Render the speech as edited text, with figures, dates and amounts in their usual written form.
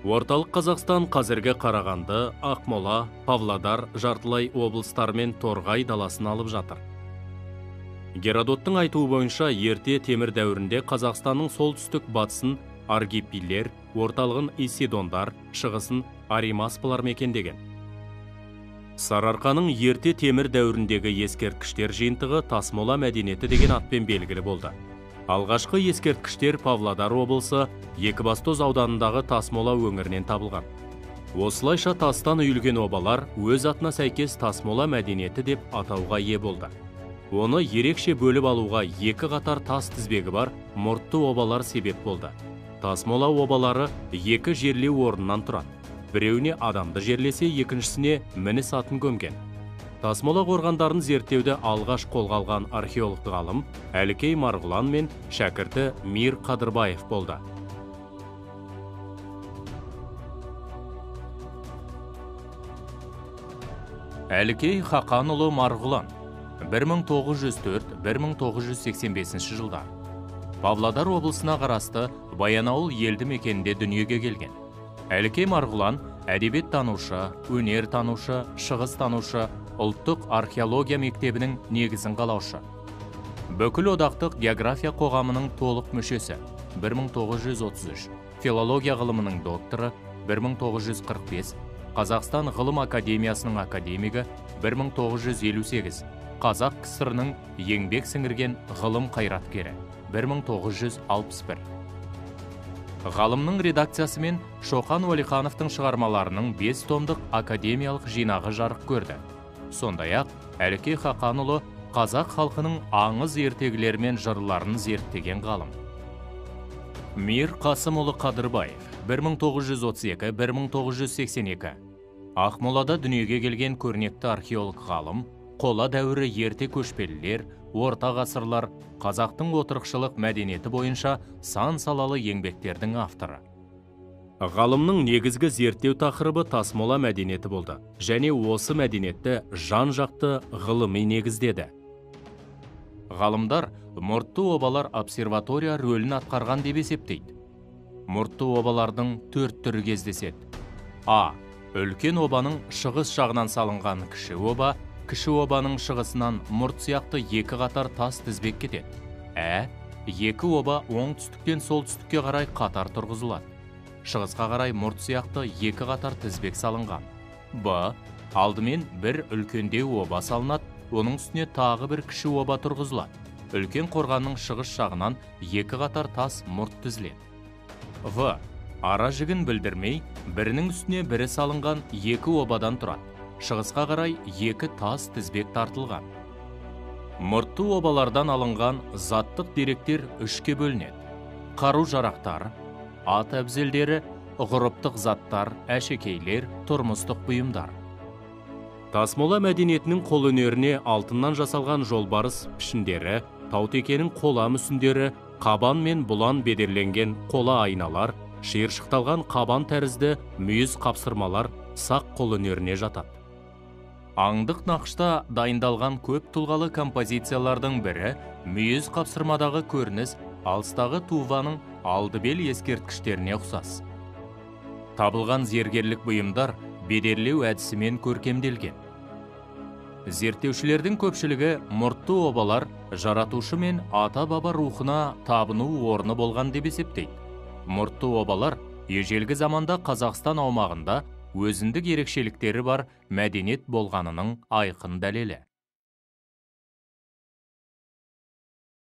Орталық Қазақстан қазіргі Қарағанды, Ақмола, Павлодар, жартылай облыстар мен Торғай даласын алып жатыр. Геродоттың айтуы бойынша ерте темір дәуірінде Қазақстанның солтүстік батысын аргипилер, орталығын исидондар, шығысын аримаспылар мекендеген. Сарыарқаның ерте темір дәуіріндегі ескерткіштер жиынтығы Тасмола мәдениеті деген атпен белгілі болды. Алғашқы ескерткіштер Павлодар облысы Екібастұз ауданындағы Тасмола өңірінен табылған. Осылайша тастан үйілген обалар өз атына сәйкес Тасмола мәдениеті деп атауға ие болды. Оны ерекше бөліп алуға екі қатар тас тізбегі бар мұртты обалар себеп болды. Тасмола обалары екі жерлеу орнынан тұрады. Біреуіне адамды жерлесе, екіншісіне мініс атын көмген. Тасмола қорғандарын зерттеуді алғаш қолға алған археолог ғалым Әлікей Марғұлан мен шәкірті Мир Қадырбаев болды. Әлікей Хақанұлы Марғұлан 1904-1985 жылдар Павлодар облысына қарасты Баянауыл елді мекенінде дүниеге келген. Әлікей Марғұлан әдебиет танушы, өнер танушы, шығыс танушы, ұлттық археология мектебінің негізін қалаушы. Бүкіл одақтық география қоғамының толық мүшесі 1933, филология ғылымының докторы 1945, Қазақстан ғылым академиясының академигі 1958, Қазақ КСР-ның еңбек сіңірген ғылым қайраткері 1961. Ғалымның редакциясымен Шоқан Уәлихановтың шығармаларының 5 томдық академиялық жинағы жарық көрді. Сондай-ақ Әлікей Хақанұлы қазақ халқының аңыз ертегілері мен жырларын зерттеген ғалым. Мир Қасымұлы Қадырбаев 1932-1982. Ақмолада дүниеге келген көрнекті археолог ғалым, қола дәуірі ерте көшпелілер, орта ғасырлар, қазақтың отырықшылық мәдениеті бойынша сан салалы еңбектердің авторы. Ғалымның негізгі зерттеу тақырыбы Тасмола мәдениеті болды, және осы мәдениетті жан-жақты ғылыми негіздеді. Ғалымдар мұртты обалар обсерватория рөлін атқарған деп есептейді. Мұртты обалардың 4 түрі кездеседі. А. Үлкен обаның шығыс жағынан салынған кіші оба, кіші обаның шығысынан мұрт сияқты екі қатар тас тізбек кетеді. Ә. Екі оба оңтүстіктен солтүстікке қарай қатар тұрғызылады. Шығысқа қарай мұрт сияқты екі қатар тізбек салынған. Б. Алдымен бір үлкендеу оба салынады, оның үстіне тағы бір кіші оба тұрғызылады. Үлкен қорғанның шығыс жағынан екі қатар тас мұрт тізіледі. В. Ара жігін білдірмей, бірінің үстіне бірі салынған екі обадан тұрады. Шығысқа қарай екі тас тізбек тартылған. Мұртты обалардан алынған заттық деректер үшке бөлінеді. Қару-жарақтар, ат әбзелдері, ғұрыптық заттар, әшекейлер, тұрмыстық бұйымдар. Тасмола мәдениетінің қол өнеріне алтыннан жасалған жолбарыс пішіндері, таутекенің қола мүсіндері, қабан мен бұлан бедерленген қола айналар, шиыршықталған қабан тәрізді мүйіз қапсырмалар сақ қол өнеріне жатады. Аңдық нақышта дайындалған көп тұлғалы композициялардың бірі мүйіз қапсырмадағы көрініс алыстағы Туваның Алдыбел ескерткіштеріне ұқсас. Табылған зергерлік бұйымдар бедерлеу әдісімен көркемделген. Зерттеушілердің көпшілігі мұртты обалар жаратушы мен ата-баба рухына табыну орны болған деп есептейді. Мұртты обалар ежелгі заманда Қазақстан аумағында өзіндік ерекшеліктері бар мәдениет болғанының айқын дәлелі.